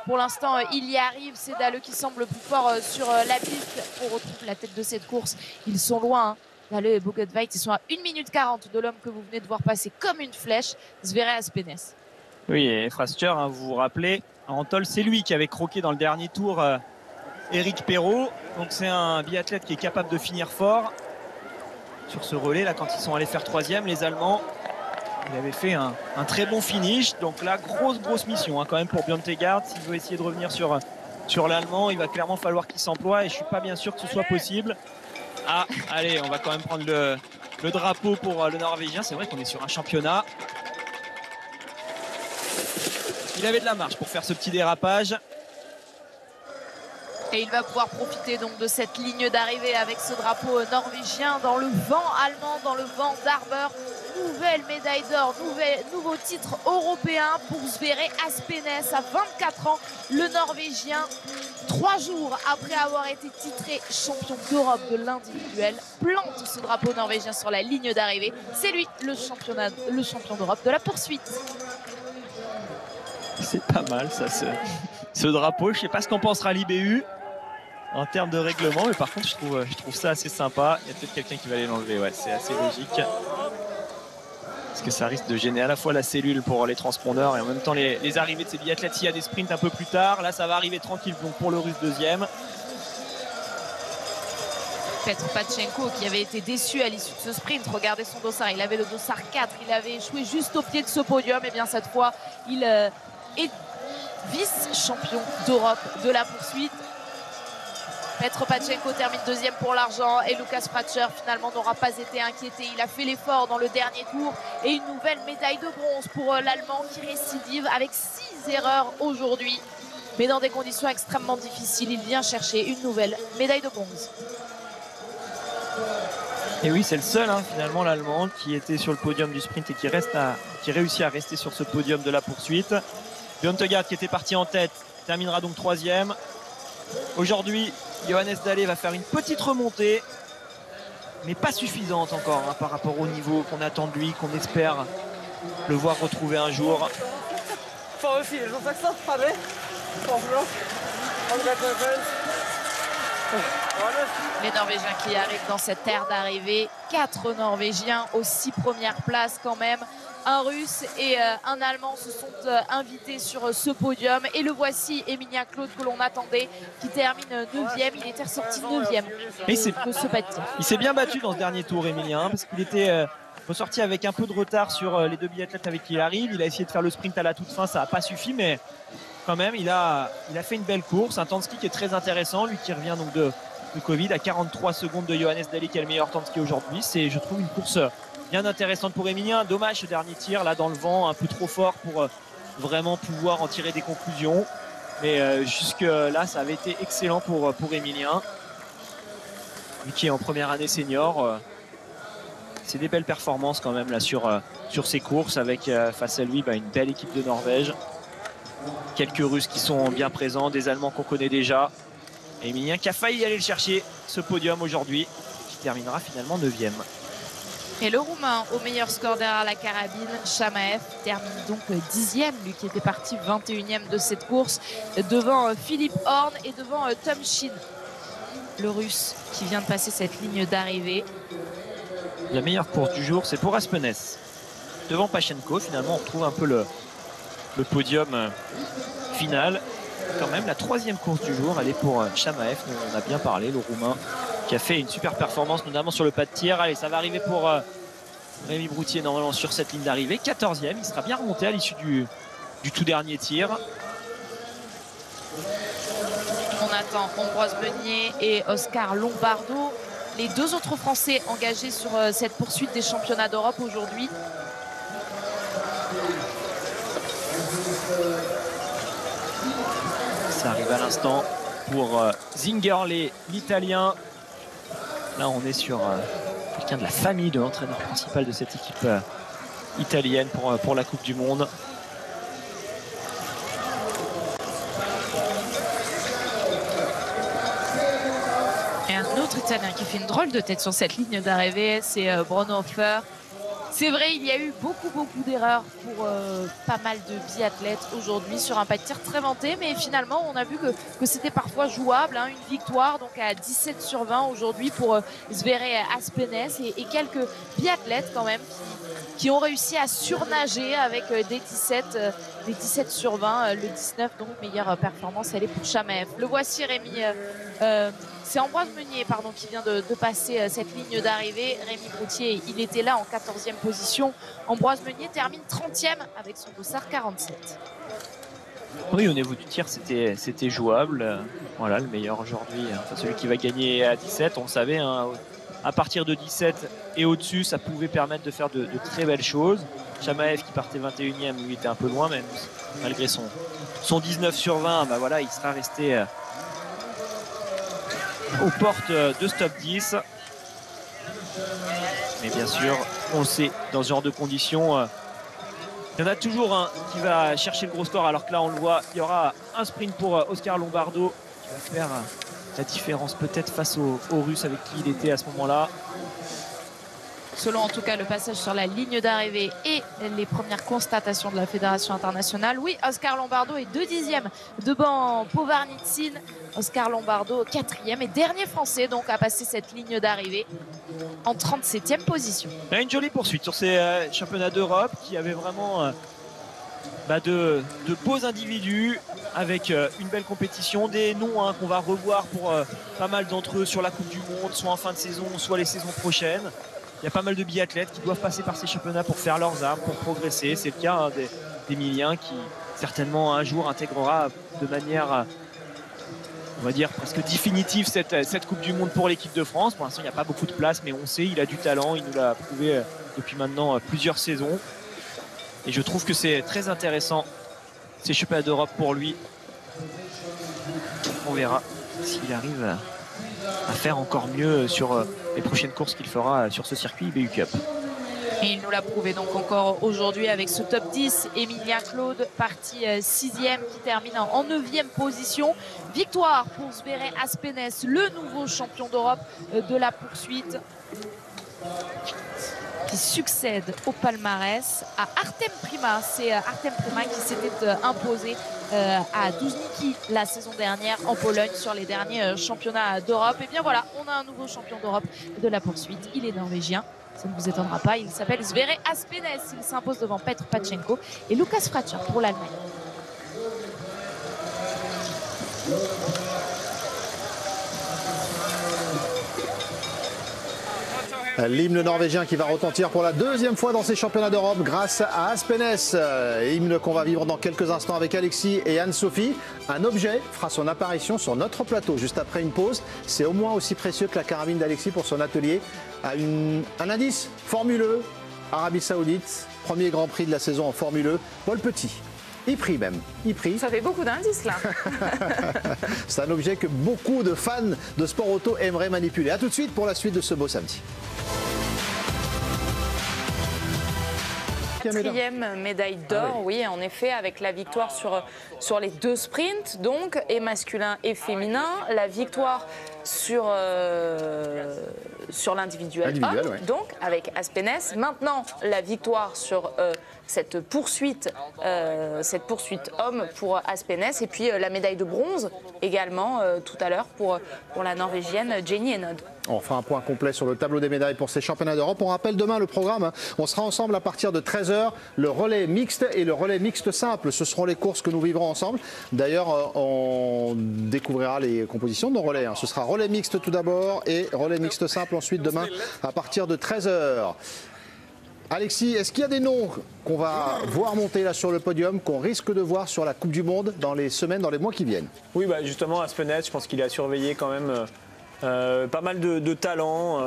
Pour l'instant, il y arrive. C'est Dalle qui semble plus fort sur la piste. On retrouve la tête de cette course. Ils sont loin. Hein. Dalle et Bogotveit, ils sont à 1 minute 40 de l'homme que vous venez de voir passer comme une flèche, Sverre Aspenes.
Oui, et Fraster, hein, vous vous rappelez, Antol, c'est lui qui avait croqué dans le dernier tour Éric Perrault. Donc c'est un biathlète qui est capable de finir fort. Sur ce relais, là, quand ils sont allés faire 3e, les Allemands, il avait fait un très bon finish. Donc là, grosse mission hein, quand même pour Björn Tegard. S'il veut essayer de revenir sur l'Allemand, il va clairement falloir qu'il s'emploie. Et je ne suis pas bien sûr que ce soit possible. Ah, allez, on va quand même prendre le drapeau pour le Norvégien. C'est vrai qu'on est sur un championnat. Il avait de la marge pour faire ce petit dérapage.
Et il va pouvoir profiter donc de cette ligne d'arrivée avec ce drapeau norvégien dans le vent allemand, dans le vent d'Arber. Nouvelle médaille d'or, nouveau titre européen pour Sverre Aspenes à 24 ans. Le Norvégien, 3 jours après avoir été titré champion d'Europe de l'individuel, plante ce drapeau norvégien sur la ligne d'arrivée. C'est lui le champion d'Europe de la poursuite.
C'est pas mal ça, ce drapeau. Je ne sais pas ce qu'en pensera l'IBU en termes de règlement, mais par contre je trouve ça assez sympa. Il y a peut-être quelqu'un qui va aller l'enlever, ouais, c'est assez logique. Parce que ça risque de gêner à la fois la cellule pour les transpondeurs et en même temps les arrivées de ces biathlètes. S'il y a des sprints un peu plus tard, là ça va arriver tranquille donc pour le Russe 2e.
Petr Patchenko qui avait été déçu à l'issue de ce sprint. Regardez son dossard, il avait le dossard 4, il avait échoué juste au pied de ce podium. Et bien cette fois, il est vice-champion d'Europe de la poursuite. Petr Patchenko termine 2e pour l'argent et Lukas Pratscher finalement n'aura pas été inquiété. Il a fait l'effort dans le dernier tour et une nouvelle médaille de bronze pour l'Allemand qui récidive avec 6 erreurs aujourd'hui. Mais dans des conditions extrêmement difficiles, il vient chercher une nouvelle médaille de bronze.
Et oui, c'est le seul hein, finalement l'Allemand qui était sur le podium du sprint et qui réussit à rester sur ce podium de la poursuite. Björn Tegard qui était parti en tête terminera donc 3e. Aujourd'hui, Johannes Dalle va faire une petite remontée, mais pas suffisante encore hein, par rapport au niveau qu'on attend de lui, qu'on espère le voir retrouver un jour.
Les Norvégiens qui arrivent dans cette terre d'arrivée, 4 Norvégiens aux 6 premières places quand même. Un Russe et un Allemand se sont invités sur ce podium. Et le voici, Emilien Claude, que l'on attendait, qui termine 9e. Il était ressorti 9e de ce bâtiment.
Il s'est bien battu dans ce dernier tour, Emilien, parce qu'il était ressorti avec un peu de retard sur les 2 biathlètes avec qui il arrive. Il a essayé de faire le sprint à la toute fin, ça n'a pas suffi, mais quand même, il a fait une belle course. Un temps de ski qui est très intéressant, lui qui revient donc de Covid à 43 secondes de Johannes Dalle qui a le meilleur temps de ski aujourd'hui. C'est, je trouve, une course bien intéressante pour Emilien. Dommage ce dernier tir là dans le vent, un peu trop fort pour vraiment pouvoir en tirer des conclusions. Mais jusque là, ça avait été excellent pour Emilien. Lui qui est en première année senior. C'est des belles performances quand même là sur ces courses avec face à lui une belle équipe de Norvège. Quelques Russes qui sont bien présents, des Allemands qu'on connaît déjà. Et Emilien qui a failli aller le chercher, ce podium aujourd'hui, qui terminera finalement 9e.
Et le Roumain au meilleur score derrière la carabine, Shamaev, termine donc 10e, lui qui était parti 21e de cette course, devant Philippe Horn et devant Tom Shin, le Russe qui vient de passer cette ligne d'arrivée.
La meilleure course du jour, c'est pour Aspenes. Devant Pachenko, finalement, on retrouve un peu le podium final. Quand même, la 3e course du jour, elle est pour Shamaev, on a bien parlé, le Roumain, qui a fait une super performance, notamment sur le pas de tir. Allez, ça va arriver pour Rémi Broutier, normalement, sur cette ligne d'arrivée. 14e, il sera bien remonté à l'issue du tout dernier tir.
On attend Ambroise Meunier et Oscar Lombardo, les 2 autres Français engagés sur cette poursuite des championnats d'Europe aujourd'hui.
Ça arrive à l'instant pour Zingerle, l'Italien. Là, on est sur quelqu'un de la famille de l'entraîneur principal de cette équipe italienne pour la Coupe du Monde. Et
un autre Italien qui fait une drôle de tête sur cette ligne d'arrivée, c'est Braunhofer. C'est vrai, il y a eu beaucoup d'erreurs pour pas mal de biathlètes aujourd'hui sur un pas de tir très vanté, mais finalement on a vu que c'était parfois jouable, hein, une victoire donc à 17/20 aujourd'hui pour Sverre Aspenes et quelques biathlètes quand même qui ont réussi à surnager avec des 17/20, le 19 donc meilleure performance elle est pour Chamaev. Le voici Rémi, c'est Ambroise Meunier pardon, qui vient de passer cette ligne d'arrivée. Rémi Broutier, il était là en 14e position. Ambroise Meunier termine 30e avec son dossard 47.
Oui, au niveau du tir, c'était jouable. Voilà, le meilleur aujourd'hui, enfin, celui qui va gagner à 17, on le savait, hein, à partir de 17 et au-dessus, ça pouvait permettre de faire de très belles choses. Chamaev qui partait 21e, lui était un peu loin, même malgré son 19/20, bah voilà, il sera resté aux portes de ce top 10. Mais bien sûr, on le sait, dans ce genre de conditions, il y en a toujours un qui va chercher le gros score, alors que là, on le voit, il y aura un sprint pour Oscar Lombardo qui va faire la différence peut-être face aux Russes avec qui il était à ce moment-là.
Selon en tout cas le passage sur la ligne d'arrivée et les premières constatations de la Fédération internationale, oui, Oscar Lombardo est 2 dixièmes devant Povarnitsin. Oscar Lombardo 4e et dernier français donc à passer cette ligne d'arrivée en 37e position.
Il y a une jolie poursuite sur ces championnats d'Europe qui avaient vraiment de beaux individus avec une belle compétition, des noms qu'on va revoir pour pas mal d'entre eux sur la Coupe du Monde, soit en fin de saison, soit les saisons prochaines. Il y a pas mal de biathlètes qui doivent passer par ces championnats pour faire leurs armes, pour progresser. C'est le cas d'Emilien qui certainement un jour intégrera de manière, on va dire, presque définitive cette Coupe du Monde pour l'équipe de France. Pour l'instant, il n'y a pas beaucoup de place, mais on sait, il a du talent. Il nous l'a prouvé depuis maintenant plusieurs saisons. Et je trouve que c'est très intéressant, ces championnats d'Europe pour lui. On verra s'il arrive à faire encore mieux sur les prochaines courses qu'il fera sur ce circuit IBU Cup.
Et il nous l'a prouvé donc encore aujourd'hui avec ce top 10. Emilien Claude parti 6e qui termine en 9e position. Victoire pour Sverre Aspenes, le nouveau champion d'Europe de la poursuite, qui succède au palmarès à Artem Prima. C'est Artem Prima qui s'était imposé à Douzniki la saison dernière en Pologne sur les derniers championnats d'Europe. Et bien voilà, on a un nouveau champion d'Europe de la poursuite. Il est norvégien, ça ne vous étonnera pas. Il s'appelle Sverre Aspenes. Il s'impose devant Petr Pachenko et Lukas Fratscher pour l'Allemagne.
L'hymne norvégien qui va retentir pour la deuxième fois dans ces championnats d'Europe grâce à Aspenes. Hymne qu'on va vivre dans quelques instants avec Alexis et Anne-Sophie. Un objet fera son apparition sur notre plateau juste après une pause. C'est au moins aussi précieux que la carabine d'Alexis pour son atelier. Un indice, Formule E, Arabie Saoudite, premier Grand Prix de la saison en Formule E. Paul Petit. E-Prix même. E-Prix.
Ça fait beaucoup d'indices là.
C'est un objet que beaucoup de fans de sport auto aimeraient manipuler. A tout de suite pour la suite de ce beau samedi.
4e médaille d'or, oui, en effet, avec la victoire sur les 2 sprints, donc, et masculin et féminin. La victoire sur l'individuel homme,
ouais.
donc, avec Aspenes. Maintenant, la victoire sur cette poursuite homme pour Aspenes. Et puis la médaille de bronze également tout à l'heure pour la Norvégienne Jenny Hinault.
On fera un point complet sur le tableau des médailles pour ces championnats d'Europe. On rappelle demain le programme. On sera ensemble à partir de 13h. Le relais mixte et le relais mixte simple. Ce seront les courses que nous vivrons ensemble. D'ailleurs, on découvrira les compositions de nos relais. Ce sera relais mixte tout d'abord et relais mixte simple ensuite demain à partir de 13h. Alexis, est-ce qu'il y a des noms qu'on va voir monter là sur le podium, qu'on risque de voir sur la Coupe du Monde dans les semaines, dans les mois qui viennent?
Oui, justement, Aspenes, je pense qu'il a surveillé quand même pas mal de talents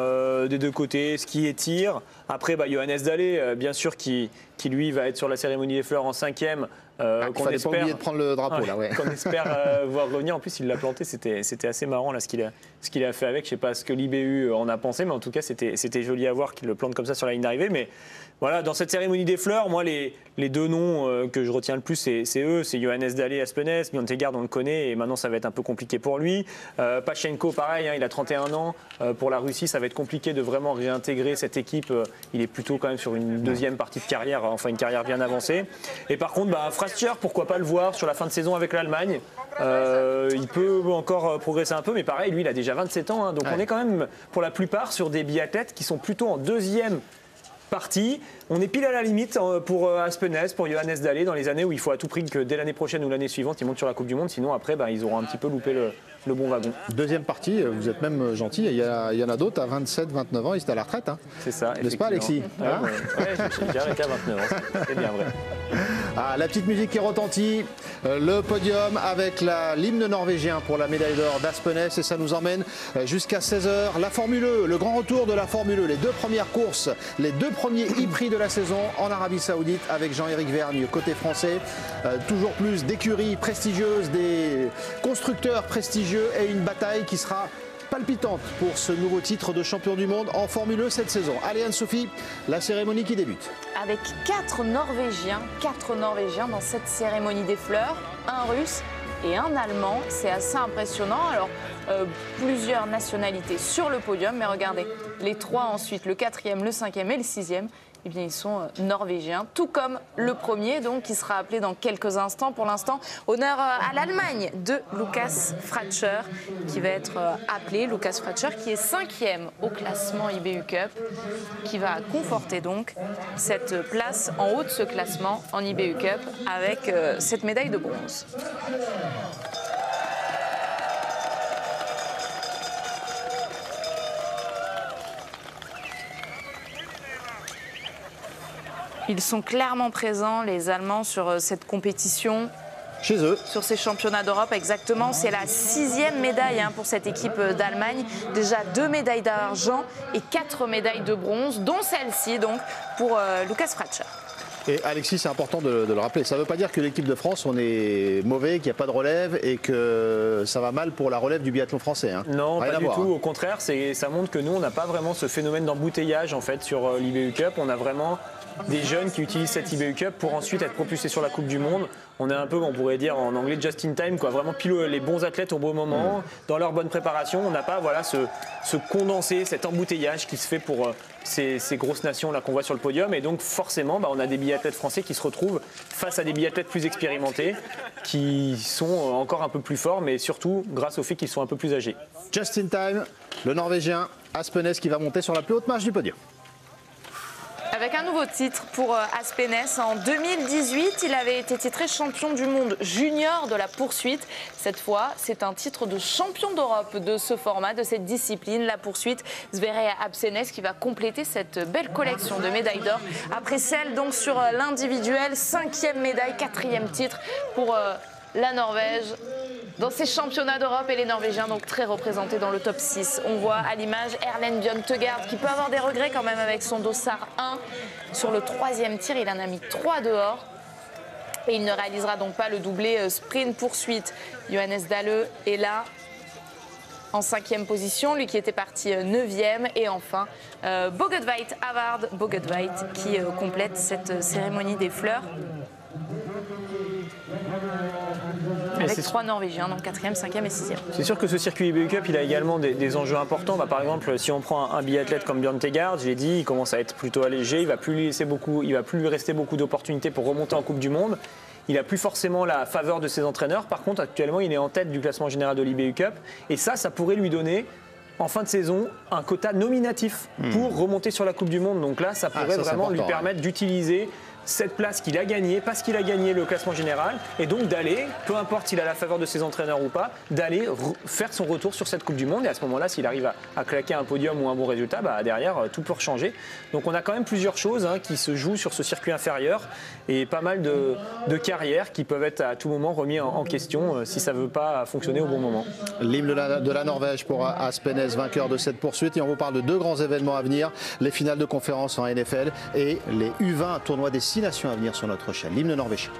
des deux côtés, ski et tir. Après, Johannes Dalle, bien sûr, qui lui va être sur la cérémonie des fleurs en 5e.
Qu'on espère pas oublier de prendre le drapeau là, ouais.
Qu'on espère voir revenir. En plus, il l'a planté, c'était assez marrant là ce qu'il a fait avec. Je sais pas ce que l'IBU en a pensé, mais en tout cas, c'était joli à voir qu'il le plante comme ça sur la ligne d'arrivée. Mais voilà, dans cette cérémonie des fleurs, moi, les 2 noms que je retiens le plus, c'est eux, c'est Johannes Dalle et Aspenes. Bjørn on le connaît et maintenant ça va être un peu compliqué pour lui. Pachenko, pareil, il a 31 ans. Pour la Russie, ça va être compliqué de vraiment réintégrer cette équipe il est plutôt quand même sur une deuxième partie de carrière, enfin une carrière bien avancée. Et par contre, Fratscher, pourquoi pas le voir sur la fin de saison avec l'Allemagne. Il peut encore progresser un peu, mais pareil, lui, il a déjà 27 ans. Donc on est quand même, pour la plupart, sur des biathlètes qui sont plutôt en deuxième partie. On est pile à la limite pour Aspenez, pour Johannes Dalle, dans les années où il faut à tout prix que dès l'année prochaine ou l'année suivante, ils montent sur la Coupe du Monde. Sinon, après, ils auront un petit peu loupé le bon wagon.
Deuxième partie, vous êtes même gentil. Il y en a d'autres à 27, 29 ans, ils étaient à la retraite.
C'est ça.
N'est-ce pas, Alexis?
J'ai arrêté à 29 ans. C'est bien vrai.
La petite musique qui retentit, le podium avec l'hymne norvégien pour la médaille d'or d'Aspenez, et ça nous emmène jusqu'à 16h. La Formule E, le grand retour de la Formule E, les deux premières courses, les deux premiers e-prix de la saison en Arabie Saoudite avec Jean-Éric Vergne côté français. Toujours plus d'écuries prestigieuses, des constructeurs prestigieux et une bataille qui sera palpitante pour ce nouveau titre de champion du monde en Formule E cette saison. Allez Anne-Sophie, la cérémonie qui débute.
Avec 4 Norvégiens dans cette cérémonie des fleurs, un Russe et un Allemand. C'est assez impressionnant. Alors, plusieurs nationalités sur le podium, mais regardez, les 3 ensuite, le 4e, le 5e et le 6e, eh bien, ils sont norvégiens, tout comme le premier, donc, qui sera appelé dans quelques instants. Pour l'instant, honneur à l'Allemagne de Lukas Fratscher, qui va être appelé. Lukas Fratscher, qui est 5e au classement IBU Cup, qui va conforter donc cette place en haut de ce classement en IBU Cup avec cette médaille de bronze. Ils sont clairement présents, les Allemands, sur cette compétition.
Chez eux.
Sur ces championnats d'Europe, exactement. C'est la 6e médaille pour cette équipe d'Allemagne. Déjà 2 médailles d'argent et 4 médailles de bronze, dont celle-ci, donc, pour Lukas Fratscher.
Et Alexis, c'est important de le rappeler. Ça ne veut pas dire que l'équipe de France, on est mauvais, qu'il n'y a pas de relève et que ça va mal pour la relève du biathlon français.
Non, rien pas du tout. Au contraire, ça montre que nous, on n'a pas vraiment ce phénomène d'embouteillage en fait sur l'IBU Cup. On a vraiment des jeunes qui utilisent cette IBU Cup pour ensuite être propulsés sur la Coupe du Monde. On est un peu, on pourrait dire en anglais, just in time, quoi. Vraiment pile les bons athlètes au bon moment, dans leur bonne préparation. On n'a pas ce condensé, cet embouteillage qui se fait pour ces grosses nations là qu'on voit sur le podium. Et donc forcément, on a des biathlètes français qui se retrouvent face à des biathlètes plus expérimentés, qui sont encore un peu plus forts, mais surtout grâce au fait qu'ils sont un peu plus âgés.
Just in time, le Norvégien Aspenez qui va monter sur la plus haute marche du podium.
Avec un nouveau titre pour Aspenez. En 2018, il avait été titré champion du monde junior de la poursuite. Cette fois, c'est un titre de champion d'Europe de ce format, de cette discipline, la poursuite. Sverre Aspenez qui va compléter cette belle collection de médailles d'or. Après celle donc sur l'individuel, 5e médaille, 4e titre pour la Norvège dans ces championnats d'Europe, et les Norvégiens donc très représentés dans le top 6. On voit à l'image Erlend Bjørn Tøgaard qui peut avoir des regrets quand même avec son dossard 1. Sur le 3e tir, il en a mis 3 dehors. Et il ne réalisera donc pas le doublé sprint poursuite. Johannes Dalle est là en 5e position, lui qui était parti 9e. Et enfin, Bogetveit, Havard Bogetveit qui complète cette cérémonie des fleurs. Avec 3 Norvégiens, donc 4e, 5e et 6e.
C'est sûr que ce circuit IBU Cup, il a également des enjeux importants. Par exemple, si on prend un biathlète comme Bjørn Tøgaard, je l'ai dit, il commence à être plutôt allégé, il ne va plus lui rester beaucoup d'opportunités pour remonter en Coupe du Monde. Il n'a plus forcément la faveur de ses entraîneurs. Par contre, actuellement, il est en tête du classement général de l'IBU Cup. Et ça pourrait lui donner, en fin de saison, un quota nominatif pour remonter sur la Coupe du Monde. Donc là, ça pourrait vraiment lui permettre d'utiliser cette place qu'il a gagnée, parce qu'il a gagné le classement général, et donc d'aller, peu importe s'il a la faveur de ses entraîneurs ou pas, d'aller faire son retour sur cette Coupe du Monde. Et à ce moment-là, s'il arrive à claquer un podium ou un bon résultat, derrière, tout peut changer. Donc on a quand même plusieurs choses qui se jouent sur ce circuit inférieur, et pas mal de carrières qui peuvent être à tout moment remis en question si ça ne veut pas fonctionner au bon moment.
L'hymne de la Norvège pour Aspenez, vainqueur de cette poursuite. Et on vous parle de 2 grands événements à venir, les finales de conférence en NFL et les U20, tournoi des 6 nations à venir sur notre chaîne. L'hymne norvégien.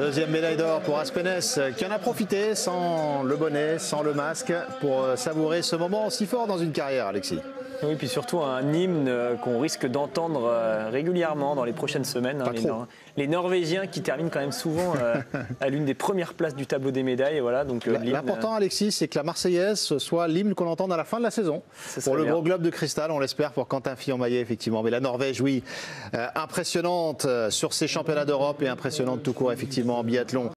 Deuxième médaille d'or pour Aspenès, qui en a profité sans le bonnet, sans le masque, pour savourer ce moment si fort dans une carrière, Alexis.
Oui, puis surtout un hymne qu'on risque d'entendre régulièrement dans les prochaines semaines. Les Norvégiens qui terminent quand même souvent à l'une des premières places du tableau des médailles. Et voilà, donc
l'important, Alexis, c'est que la Marseillaise soit l'hymne qu'on entende à la fin de la saison. Pour le gros globe de cristal, on l'espère pour Quentin Fillon-Maillet, effectivement. Mais la Norvège, oui, impressionnante sur ces championnats d'Europe et impressionnante tout court, effectivement, en biathlon.